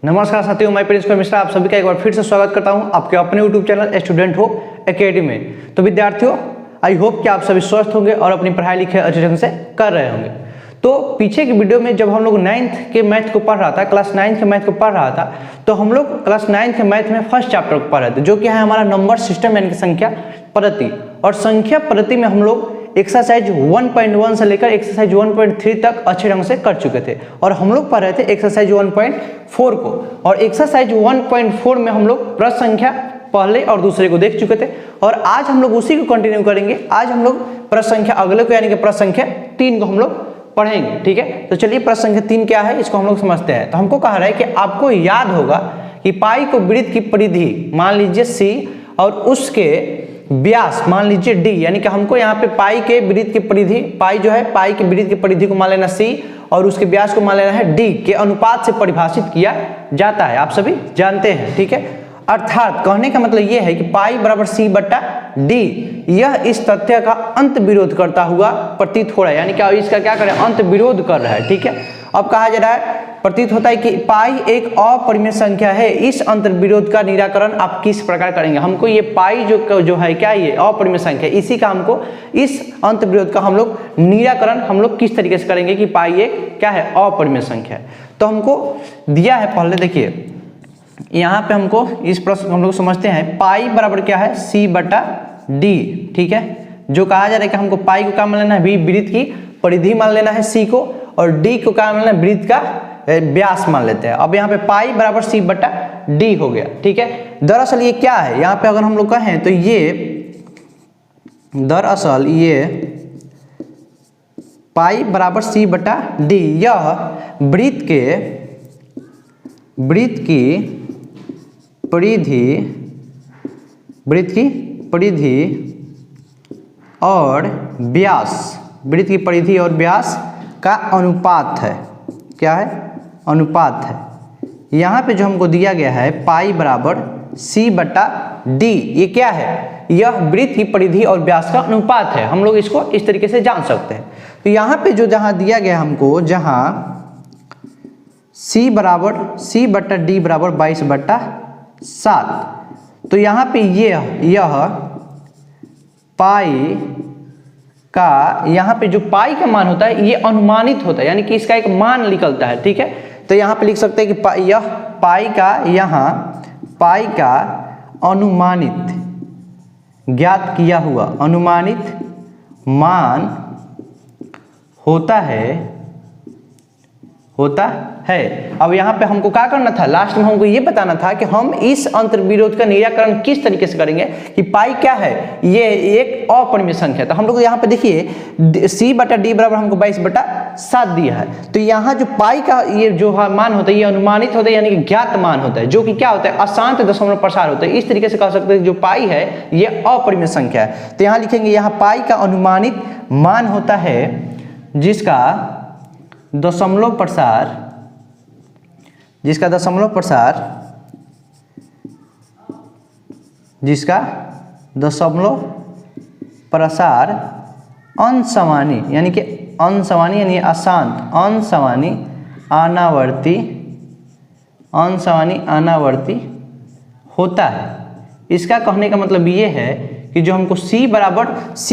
नमस्कार साथियों, मैं प्रिंसिपल मिश्रा आप सभी का एक बार फिर से स्वागत करता हूं आपके अपने YouTube channel student hope academy में। तो विद्यार्थियों, आई होप कि आप सभी स्वस्थ होंगे और अपनी पढ़ाई लिखाई अच्छे ढंग से कर रहे होंगे। तो पीछे की वीडियो में जब हम लोग 9th के मैथ को पढ़ रहा था, क्लास 9 के मैथ को पढ़ रहा था, तो हम लोग क्लास 9 के मैथ में फर्स्ट चैप्टर को पढ़ रहे थे, जो कि है हमारा नंबर सिस्टम यानी कि संख्या पद्धति। और संख्या पद्धति में हम लोग एक्सरसाइज 1.1 से लेकर एक्सरसाइज 1.3 तक अच्छे ढंग से कर चुके थे। और हम लोग पढ़ रहे थे एक्सरसाइज 1.4 को। और एक्सरसाइज 1.4 में हम लोग प्रश्न संख्या पहले और दूसरे को देख चुके थे, और आज हम लोग उसी को कंटिन्यू करेंगे। आज हम लोग प्रश्न संख्या अगले को यानी कि प्रश्न संख्या 3 को हम लोग पढ़ेंगे। ठीक है, तो चलिए प्रश्न संख्या 3 क्या है इसको हम लोग समझते हैं। तो हमको कहा रहा है कि आपको याद होगा कि पाई को वृत्त की परिधि मान लीजिए C और उसके व्यास मान लीजिए D, यानी कि हमको यहाँ पे पाई के वृत्त की परिधि, पाई जो है पाई के वृत्त की परिधि को मान लेना C और उसके व्यास को मान लेना है D के अनुपात से परिभाषित किया जाता है, आप सभी जानते हैं। ठीक है, अर्थात कहने का मतलब यह है कि पाई बराबर C बट्टा D, यह इस तथ्य का अंत विरोध करता हुआ प्रतीत हो रहा है, यानी कि इसका क्या कर रहा है, अंत विरोध कर रहा है। ठीक है, अब कहा जा रहा है प्रतीत होता है कि पाई एक अपरिमेय संख्या है, इस अंतर विरोध का निराकरण आप किस प्रकार करेंगे। हमको ये पाई जो है क्या, ये अपरिमेय संख्या, इसी का हमको इस अंतर विरोध का हम लोग निराकरण हम लोग किस तरीके से करेंगे कि पाई एक क्या है, अपरिमेय संख्या है। तो हमको दिया है, पहले देखिए यहाँ पे हमको इस प्रश्न हम लोग समझते हैं। पाई बराबर क्या है, C बटा D। ठीक है, जो कहा जा रहा है कि हमको पाई को क्या मान लेना है, वृत्त की परिधि मान लेना है C को, और D को क्या मान लेना है, वृत्त का व्यास मान लेते हैं। अब यहाँ पे पाई बराबर C बटा D हो गया। ठीक है, दरअसल ये क्या है, यहाँ पे अगर हम लोग कहें तो ये दरअसल ये पाई बराबर C बटा D, यह वृत्त की परिधि और व्यास, वृत्त की परिधि और व्यास का अनुपात है। क्या है, अनुपात है। यहाँ पे जो हमको दिया गया है पाई बराबर C बटा D, ये क्या है, यह वृत्त की परिधि और व्यास का अनुपात है। हम लोग इसको इस तरीके से जान सकते हैं। तो यहाँ पे जो जहाँ दिया गया हमको, जहाँ C बटा D बराबर 22 बटा 7, तो यहाँ पे यह पाई का, यहाँ पे जो पाई का मान होता है ये अनुमानित होता है, यानी कि इसका एक मान निकलता है। ठीक है, तो यहाँ पे लिख सकते हैं कि यह पाई का अनुमानित ज्ञात किया हुआ अनुमानित मान होता है। अब यहाँ पे हमको क्या करना था, लास्ट में हमको ये बताना था कि हम इस अंतर विरोध का निराकरण किस तरीके से करेंगे कि पाई क्या है, ये एक अपरिमेय संख्या। तो हम लोग यहाँ पे देखिए C बटा D बराबर हमको 22 बटा 7 दिया है। तो यहाँ जो पाई का ये जो मान होता है ये अनुमानित होता है, यानी कि ज्ञात मान होता है, जो कि क्या होता है, अशांत दशमलव प्रसार होता है। इस तरीके से कह सकते हैं जो पाई है ये अपरिमेय संख्या है। तो यहाँ लिखेंगे, यहाँ पाई का अनुमानित मान होता है जिसका दशमलव प्रसार अंशमानी, यानी कि अंशमानी यानी अशांत, अंशमानी अनावर्ती होता है। इसका कहने का मतलब ये है कि जो हमको C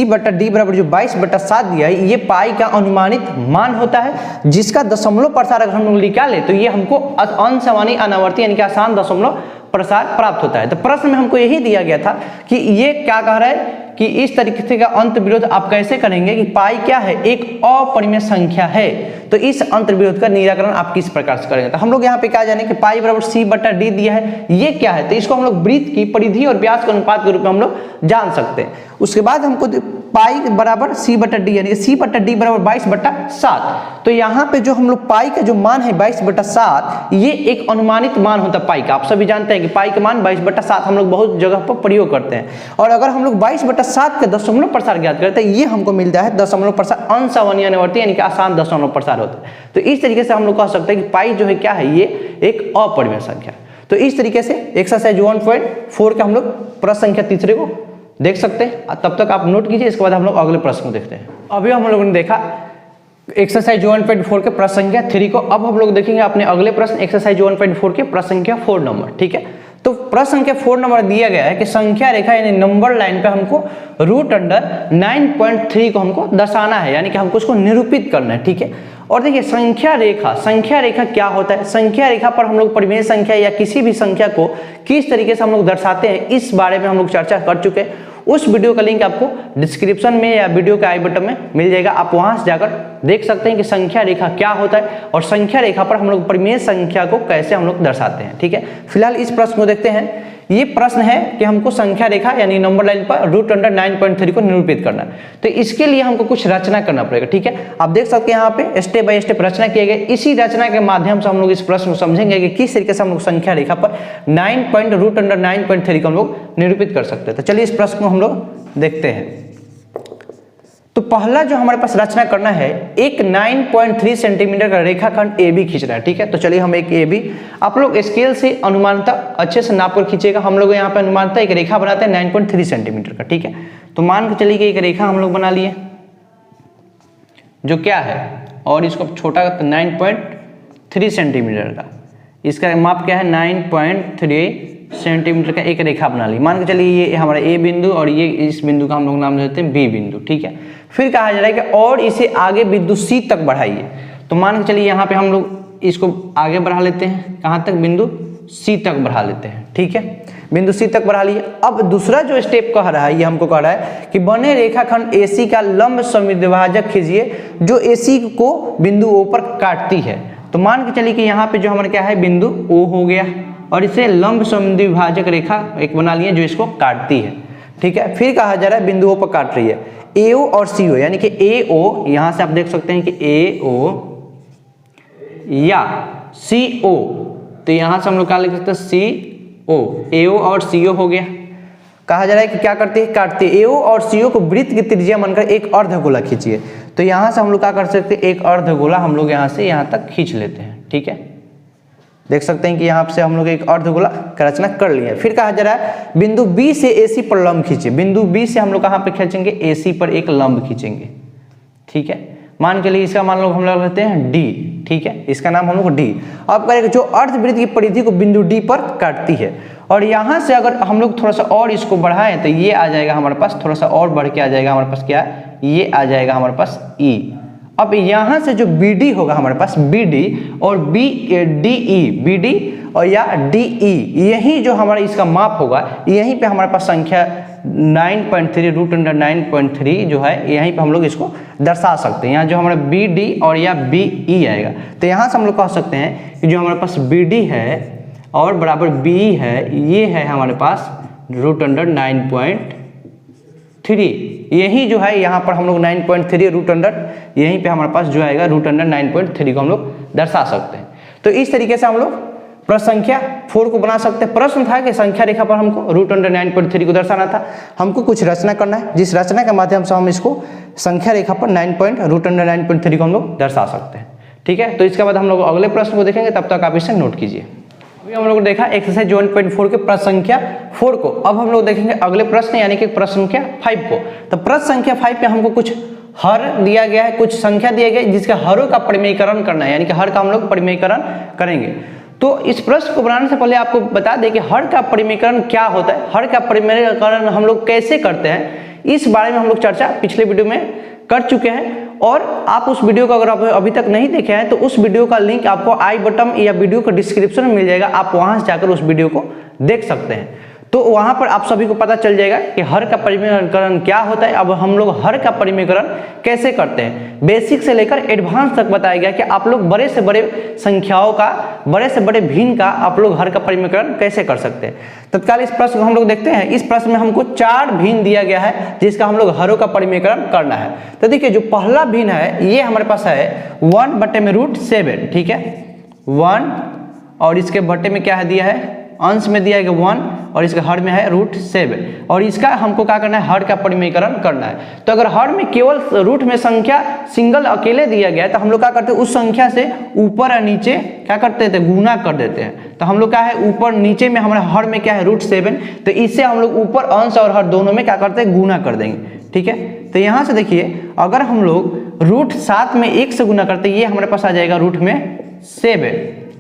बटा D बराबर जो 22 बटा 7 दिया है, ये पाई का अनुमानित मान होता है, जिसका दशमलव प्रसार अगर हम लोग निकाले तो ये हमको अंशमानी अनावर्ती यानी कि आसान दशमलव प्रसार प्राप्त होता है। तो प्रश्न में हमको यही दिया गया था कि ये क्या कह रहा है कि इस तरीके से का अंत विरोध आप कैसे करेंगे कि पाई क्या है, एक अपरिमेय संख्या है, तो इस अंत विरोध का निराकरण आप किस प्रकार से करेंगे। तो हम लोग यहाँ पे क्या जाने कि पाई बराबर C बटा D दिया है, ये क्या है, तो इसको हम लोग वृत्त की परिधि और व्यास के अनुपात के रूप में हम लोग जान सकते हैं। उसके बाद हमको पाई बराबर C बटा D, यानी C बटा D बराबर 22 बटा 7, तो यहाँ पे जो हम लोग पाई का जो मान है 22 बटा 7, ये एक अनुमानित मान होता है पाई का। आप सभी जानते हैं कि पाई का मान 22 बटा 7 हम लोग बहुत जगह पर प्रयोग करते हैं। और अगर हम लोग 22 बटा 7 का दशमलव प्रसार ज्ञात करते हैं, ये हमको मिलता है दशमलव प्रसार अंशमानी अनावर्ती यानी कि आसान दशमलव प्रसार होता है। तो इस तरीके से हम लोग कह सकते हैं कि पाई जो है क्या है, ये एक अपरिमेय संख्या। तो इस तरीके से एक्सरसाइज 1.4 का हम लोग प्रश्न संख्या तीसरे को देख सकते हैं। तब तक आप नोट कीजिए, इसके बाद हम लोग अगले प्रश्न को देखते हैं। अभी हम लोगों ने देखा एक्सरसाइज 1.4 के प्रश्न संख्या 3 को अब हम लोग देखेंगे अपने अगले प्रश्न एक्सरसाइज 1.4 के प्रश्न संख्या 4 नंबर। ठीक है, तो प्रश्न संख्या 4 नंबर दिया गया है कि संख्या रेखा यानी नंबर लाइन पे हमको रूट अंडर 9.3 को हमको दर्शाना है, यानी कि हमको उसको निरूपित करना है। ठीक है, और देखिए संख्या रेखा क्या होता है, संख्या रेखा पर हम लोग परिमेय संख्या या किसी भी संख्या को किस तरीके से हम लोग दर्शाते हैं इस बारे में हम लोग चर्चा कर चुके हैं। उस वीडियो का लिंक आपको डिस्क्रिप्शन में या वीडियो के आई बटन में मिल जाएगा, आप वहां से जाकर देख सकते हैं कि संख्या रेखा क्या होता है और संख्या रेखा पर हम लोग परिमेय संख्या को कैसे हम लोग दर्शाते हैं। ठीक है, फिलहाल इस प्रश्न को देखते हैं। ये प्रश्न है कि हमको संख्या रेखा यानी नंबर लाइन पर रूट अंडर 9.3 को निरूपित करना है, तो इसके लिए हमको कुछ रचना करना पड़ेगा। ठीक है, आप देख सकते हैं यहाँ पे स्टेप बाय स्टेप रचना किए गए। इसी रचना के माध्यम से हम लोग इस प्रश्न को समझेंगे कि किस तरीके से हम लोग संख्या रेखा पर रूट अंडर 9.3 को हम लोग निरूपित कर सकते हैं। तो चलिए इस प्रश्न को हम लोग देखते हैं। तो पहला जो हमारे पास रचना करना है, एक 9.3 सेंटीमीटर का रेखाखंड ए बी खींचना है। ठीक है, तो चलिए हम एक ए बी, आप लोग स्केल से अनुमानता अच्छे से नाप कर खींचेगा। हम लोग यहाँ पे अनुमानता एक रेखा बनाते हैं 9.3 सेंटीमीटर का। ठीक है, तो मान के चलिए कि एक रेखा हम लोग बना लिए जो क्या है, और इसको छोटा 9.3 सेंटीमीटर का, इसका माप क्या है 9.3 सेंटीमीटर का एक रेखा बना ली। मान के चलिए ये हमारा ए बिंदु और ये इस बिंदु का हम लोग नाम देते हैं बी बिंदु। ठीक है, फिर कहा जा रहा है कि और इसे आगे बिंदु सी तक बढ़ाइए। तो मान के चलिए यहाँ पे हम लोग इसको आगे बढ़ा लेते हैं, कहाँ तक, बिंदु सी तक बढ़ा लेते हैं। ठीक है, बिंदु सी तक बढ़ा लिए। अब दूसरा जो स्टेप कह रहा है, ये हमको कह रहा है कि बने रेखाखंड AC का लंब समद्विभाजक खींचिए जो AC को बिंदु O पर काटती है। तो मान के चलिए कि यहाँ पे जो हमारा क्या है, बिंदु O हो गया और इसे लंब समद्विभाजक रेखा एक बना लिए जो इसको काटती है। ठीक है, फिर कहा जा रहा है बिंदु O पर काट रही है AO और CO, यानी कि AO, यहाँ से आप देख सकते हैं कि AO या CO, तो यहाँ से हम लोग क्या लिख सकते हैं CO, AO और CO हो गया। कहा जा रहा है कि क्या करती है, काटती है। AO और CO को वृत्त की त्रिज्या मानकर एक अर्धगोला खींचिए। तो यहाँ से हम लोग क्या कर सकते हैं, एक अर्धगोला हम लोग यहाँ से यहाँ तक खींच लेते हैं। ठीक है, देख सकते हैं कि यहाँ से हम लोग एक अर्धगोला का रचना कर लिया। फिर कहा जा रहा है बिंदु B से AC पर लंब खींचे। बिंदु B से हम लोग कहाँ पे खींचेंगे, AC पर एक लंब खींचेंगे। ठीक है, मान के लिए इसका मान लो हम लोग लेते हैं D। ठीक है, इसका नाम हम लोग D। अब करेंगे जो अर्धवृत्त की परिधि को बिंदु D पर काटती है, और यहाँ से अगर हम लोग थोड़ा सा और इसको बढ़ाएं तो ये आ जाएगा हमारे पास, थोड़ा सा और बढ़ के आ जाएगा हमारे पास, क्या ये आ जाएगा हमारे पास E। अब यहाँ से जो BD होगा हमारे पास, BD और BD और या DE, यही जो हमारा इसका माप होगा, यहीं पे हमारे पास संख्या 9.3 रूट अंडर 9.3 जो है, यहीं पे हम लोग इसको दर्शा सकते हैं। यहाँ जो हमारा BD और या BE आएगा, तो यहाँ से हम लोग कह सकते हैं कि जो हमारे पास BD है और बराबर BE है, ये है हमारे पास रूट अंडर 9.3। यही जो है यहाँ पर हम लोग 9.3 रूट अंडर, यहीं पे हमारे पास जो आएगा रूट अंडर 9.3 को हम लोग दर्शा सकते हैं। तो इस तरीके से हम लोग प्रश्न संख्या 4 को बना सकते हैं। प्रश्न था कि संख्या रेखा पर हमको रूट अंडर 9.3 को दर्शाना था, हमको कुछ रचना करना है जिस रचना के माध्यम से हम इसको संख्या रेखा पर रूट अंडर 9.3 को हम लोग दर्शा सकते हैं। ठीक है, तो इसके बाद हम लोग अगले प्रश्न को देखेंगे, तब तक आप इसे नोट कीजिए। अभी हम लोग देखा एक्सरसाइज 1.4 के प्रश्न संख्या 4 को। अब हम लोग देखेंगे अगले प्रश्न यानी कि प्रश्न संख्या 5 को। तो प्रश्न संख्या 5 पे हमको कुछ हर दिया गया है, कुछ संख्या दिया गया है जिसका हरों का परिमेयकरण करना है, यानी कि हर का हम लोग परिमेयकरण करेंगे। तो इस प्रश्न को बनाने से पहले आपको बता दें कि हर का परिमेयकरण क्या होता है, हर का परिमेयकरण हम लोग कैसे करते हैं, इस बारे में हम लोग चर्चा पिछले वीडियो में कर चुके हैं। और आप उस वीडियो को अगर आप अभी तक नहीं देखे हैं तो उस वीडियो का लिंक आपको आई बटन या वीडियो का डिस्क्रिप्शन में मिल जाएगा, आप वहां से जाकर उस वीडियो को देख सकते हैं। तो वहां पर आप सभी को पता चल जाएगा कि हर का परिमेयकरण क्या होता है। अब हम लोग हर का परिमेयकरण कैसे करते हैं, बेसिक से लेकर एडवांस तक बताया गया कि आप लोग बड़े से बड़े संख्याओं का, बड़े से बड़े भिन्न का आप लोग हर का परिमेयकरण कैसे कर सकते हैं। तत्काल इस प्रश्न को हम लोग देखते हैं। इस प्रश्न में हमको 4 भिन्न दिया गया है जिसका हम लोग हरों का परिमेयकरण करना है। तो देखिए जो पहला भिन्न है ये हमारे पास है 1/√7। ठीक है, 1 और इसके बटे में क्या है दिया है, अंश में दिया है 1 और इसका हर में है √7, और इसका हमको क्या करना है, हर का परिमेयकरण करना है। तो अगर हर में केवल रूट में संख्या सिंगल अकेले दिया गया है तो हम लोग क्या करते हैं, उस संख्या से ऊपर और नीचे क्या करते थे, गुना कर देते हैं। तो हम लोग क्या है, ऊपर नीचे में हमारे हर में क्या है √7, तो इससे हम लोग ऊपर अंश और हर दोनों में क्या करते हैं, गुना कर देंगे। ठीक है। तो यहाँ से देखिए अगर हम लोग रूट 7 में 1 से गुना करते ये हमारे पास आ जाएगा रूट में 7,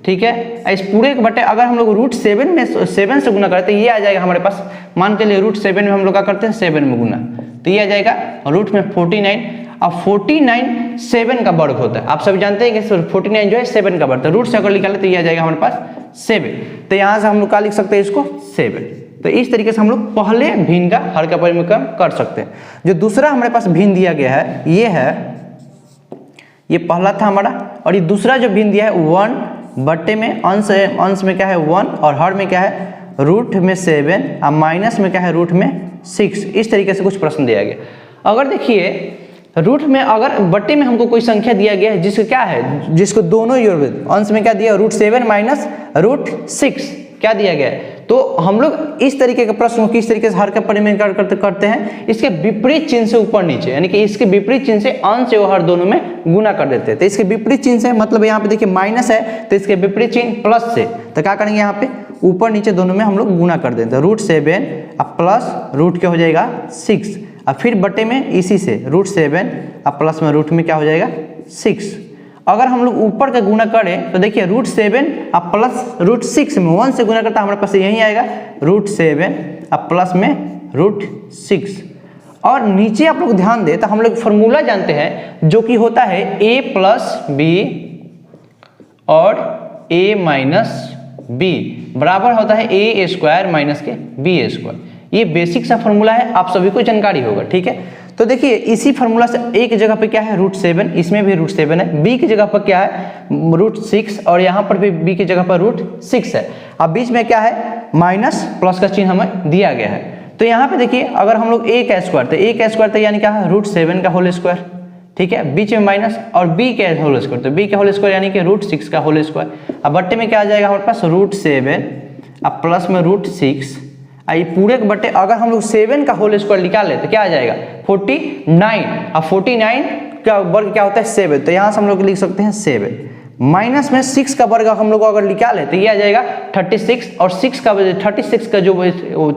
ठीक है। इस पूरे के बटे अगर हम लोग रूट 7 में 7 से गुना करते ये आ जाएगा हमारे पास, मान के लिए रूट 7 में हम लोग क्या करते हैं 7 में गुना, तो ये आ जाएगा रूट में 49। अब 49 7 का वर्ग होता है, आप सभी जानते हैं कि 49 जो है 7 का वर्ग, तो रूट से अगर निकाले तो ये आ जाएगा हमारे पास 7। तो यहाँ से हम लोग क्या लिख सकते हैं इसको 7। तो इस तरीके से हम लोग पहले भिन्न का हर का परिमीकरण कर सकते हैं। जो दूसरा हमारे पास भिन्न दिया गया है ये है, ये पहला था हमारा, और ये दूसरा जो भिन्न दिया है 1 बट्टे में अंश में क्या है 1 और हर में क्या है रूट में 7 और माइनस में क्या है रूट में 6। इस तरीके से कुछ प्रश्न दिया गया। अगर देखिए रूट में अगर बट्टे में हमको कोई संख्या दिया गया है जिसको क्या है, जिसको दोनों अंश में क्या दिया रूट 7 माइनस रूट 6 क्या दिया गया है, तो हम लोग इस तरीके के प्रश्न को किस तरीके से हर का परिमीकरण करते हैं, इसके विपरीत चिन्ह से ऊपर नीचे, यानी कि इसके विपरीत चिन्ह से अंश और हर दोनों में गुना कर देते हैं। तो इसके विपरीत चिन्ह से मतलब यहाँ पे देखिए माइनस है तो इसके विपरीत चिन्ह प्लस से, तो क्या करेंगे यहाँ पे ऊपर नीचे दोनों में हम लोग गुना कर देते हैं। रूट 7 अब प्लस रूट क्या हो जाएगा 6 और फिर बटे में इसी से रूट 7 अब प्लस में रूट में क्या हो जाएगा 6। अगर हम लोग ऊपर का गुना करें तो देखिए रूट 7 अब प्लस रूट 6 में 1 से गुना करता हमारे पास यही आएगा रूट 7 अब प्लस में रूट 6। और नीचे आप लोग ध्यान दें तो हम लोग फॉर्मूला जानते हैं जो कि होता है a प्लस बी और a माइनस बी बराबर होता है a स्क्वायर माइनस के b स्क्वायर। ये बेसिक सा फॉर्मूला है, आप सभी को जानकारी होगा, ठीक है। तो देखिए इसी फॉर्मूला से a की जगह पे क्या है रूट 7, इसमें भी रूट 7 है, b की जगह पर क्या है रूट 6 और यहाँ पर भी b की जगह पर रूट 6 है। अब बीच में क्या है माइनस प्लस का चिन्ह हमें दिया गया है। तो यहाँ पे देखिए अगर हम लोग a का स्क्वायर, तो a का स्क्वायर तो यानी क्या है रूट 7 का होल स्क्वायर, ठीक है, बीच में माइनस और b का होल स्क्वायर, तो b का होल स्क्वायर यानी कि रूट 6 का होल स्क्वायर। अब बट्टे में क्या आ जाएगा हमारे पास रूट 7 अब प्लस में रूट 6। ये पूरे के बट्टे अगर हम लोग 7 का होल स्क्वायर निकाले तो क्या आ जाएगा 49। अब 49 का वर्ग क्या होता है 7, तो यहाँ से हम लोग लिख सकते हैं 7 माइनस में 6 का वर्ग हम लोग अगर निकाले तो ये आ जाएगा 36 और 6 का 36 का जो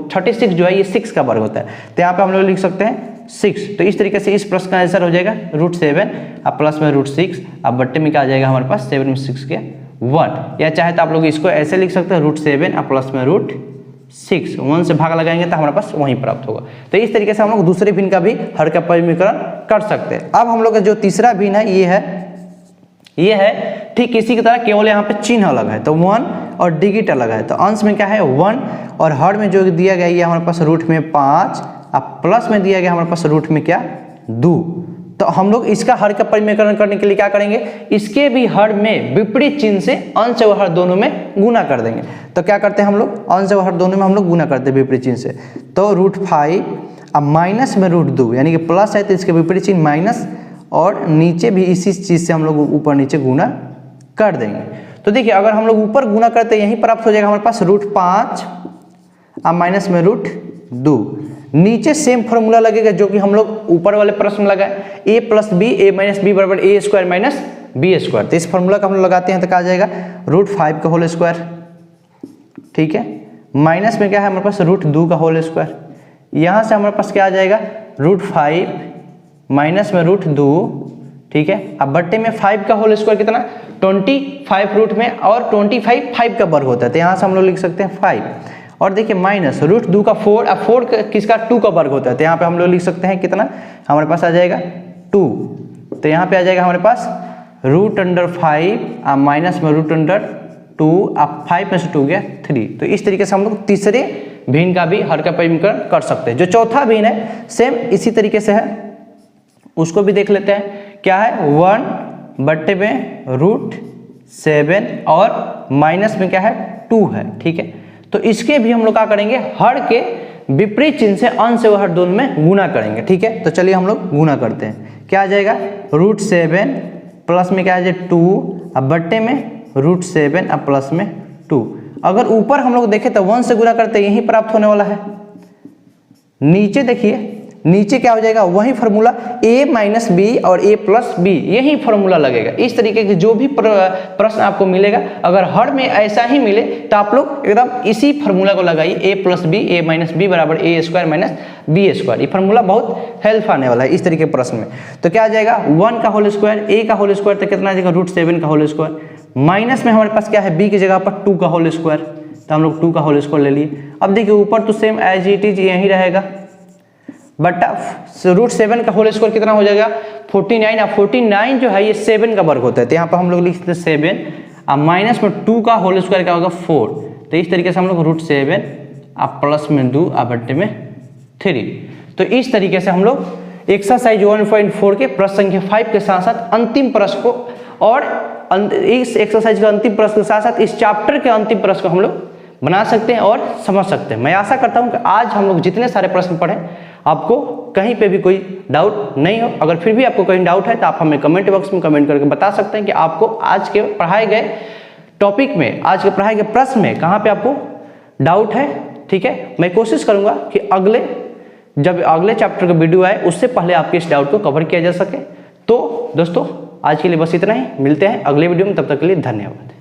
36 जो है ये 6 का वर्ग होता है, तो यहाँ पे हम लोग लिख सकते हैं 6। तो इस तरीके से इस प्रश्न का आंसर हो जाएगा रूट 7 अब प्लस में रूट 6। अब बट्टे में क्या आ जाएगा हमारे पास 7 में 6 के 1, या चाहे तो आप लोग इसको ऐसे लिख सकते हैं रूट 7 अब प्लस में रूट 6, 1 से भाग लगाएंगे तो हमारे पास वहीं प्राप्त होगा। तो इस तरीके से हम लोग दूसरे भिन्न का भी हर का परिमीकरण कर सकते हैं। अब हम लोग का जो तीसरा भिन्न है ये है ठीक इसी की तरह, केवल यहाँ पे चिन्ह अलग है, तो 1 और डिजिट अलग है। तो अंश में क्या है 1 और हर में जो दिया गया ये हमारे पास रूट में 5 अब प्लस में दिया गया हमारे पास रूट में क्या 2। तो हम लोग इसका हर का परिमीकरण करने के लिए क्या करेंगे, इसके भी हर में विपरीत चिन्ह से अंश और हर दोनों में गुना कर देंगे। तो क्या करते हैं हम लोग अंश और हर दोनों में हम लोग गुना करते हैं विपरीत चिन्ह से, तो रूट 5 अब माइनस में रूट 2 यानी कि प्लस है तो इसके विपरीत चिन्ह माइनस और नीचे भी इसी चीज से हम लोग ऊपर नीचे गुना कर देंगे। तो देखिए अगर हम लोग ऊपर गुना करते यही प्राप्त हो जाएगा हमारे पास रूट 5 अब माइनस में रूट 2। नीचे सेम फॉर्मूला लगेगा जो कि हम लोग ऊपर वाले प्रश्न में लगाए a plus B a minus B बराबर a square minus b square. तो इस फॉर्मूला का हम लोग लगाते हैं तो क्या आ जाएगा रूट 5 का होल स्क्वायर, ठीक है, माइनस में क्या है हमारे पास रूट 2 का होल स्क्वायर। यहाँ से हमारे पास क्या आ जाएगा रूट 5 माइनस में रूट 2, ठीक है। अब बट्टे में 5 का होल स्क्वायर कितना 25 रूट में और 25 5 का वर्ग होता है, तो यहाँ से हम लोग लिख सकते हैं 5 और देखिए माइनस रूट 2 का 4, अब 4 किसका 2 का वर्ग होता है, तो यहाँ पे हम लोग लिख सकते हैं कितना हमारे पास आ जाएगा 2। तो यहाँ पे आ जाएगा हमारे पास रूट अंडर 5 अब माइनस में रूट अंडर 2 अब 5 में से 2 गया 3। तो इस तरीके से हम लोग तीसरे भिन्न का भी हर का परिमीकरण कर सकते हैं। जो चौथा भिन्न है सेम इसी तरीके से है, उसको भी देख लेते हैं। क्या है 1 बट्टे में रूट 7 और माइनस में क्या है 2 है, ठीक है। तो इसके भी हम लोग क्या करेंगे हर के विपरीत चिन्ह से अंश और हर दोनों में गुना करेंगे, ठीक है। तो चलिए हम लोग गुना करते हैं। क्या आ जाएगा रूट 7 प्लस में क्या आ जाए 2 अब बट्टे में रूट 7 अब प्लस में 2। अगर ऊपर हम लोग देखें तो 1 से गुना करते यही प्राप्त होने वाला है। नीचे देखिए नीचे क्या हो जाएगा, वही फार्मूला a माइनस बी और a प्लस बी, यही फार्मूला लगेगा। इस तरीके के जो भी प्रश्न आपको मिलेगा, अगर हर में ऐसा ही मिले तो आप लोग एकदम इसी फार्मूला को लगाइए, a plus B, a minus B बराबर a square minus B square. ये फार्मूला बहुत हेल्प आने वाला है इस तरीके के प्रश्न में। तो क्या आ जाएगा 1 का होल स्क्वायर, a का होल स्क्वायर तो कितना आ जाएगा √7 का होल स्क्वायर, माइनस में हमारे पास क्या है b की जगह पर 2 का होल स्क्वायर, तो हम लोग 2 का होल स्क्वायर ले लिए। अब देखिए ऊपर तो सेम एज इट इज यही रहेगा, बटा √7 का होल स्क्वायर कितना हो जाएगा 49। अब 49 जो है ये 7 का वर्ग होता है, तो यहाँ पर हम लोग लिखते हैं 7, अब माइनस में 2 का होल स्क्वायर क्या होगा 4, तो इस तरीके से हम लोग √7 अब प्लस में 2 अब बट्टे में 3। तो इस तरीके से हम लोग एक्सरसाइज 1.4 के प्रश्न संख्या 5 के साथ साथ अंतिम प्रश्न को और इस एक्सरसाइज के अंतिम प्रश्न के साथ साथ इस चैप्टर के अंतिम प्रश्न को हम लोग बना सकते हैं और समझ सकते हैं। मैं आशा करता हूं कि आज हम लोग जितने सारे प्रश्न पढ़े आपको कहीं पे भी कोई डाउट नहीं हो। अगर फिर भी आपको कहीं डाउट है तो आप हमें कमेंट बॉक्स में कमेंट करके बता सकते हैं कि आपको आज के पढ़ाए गए टॉपिक में, आज के पढ़ाए गए प्रश्न में कहाँ पे आपको डाउट है। ठीक है, मैं कोशिश करूंगा कि जब अगले चैप्टर का वीडियो आए उससे पहले आपके इस डाउट को कवर किया जा सके। तो दोस्तों आज के लिए बस इतना ही, मिलते हैं अगले वीडियो में, तब तक के लिए धन्यवाद।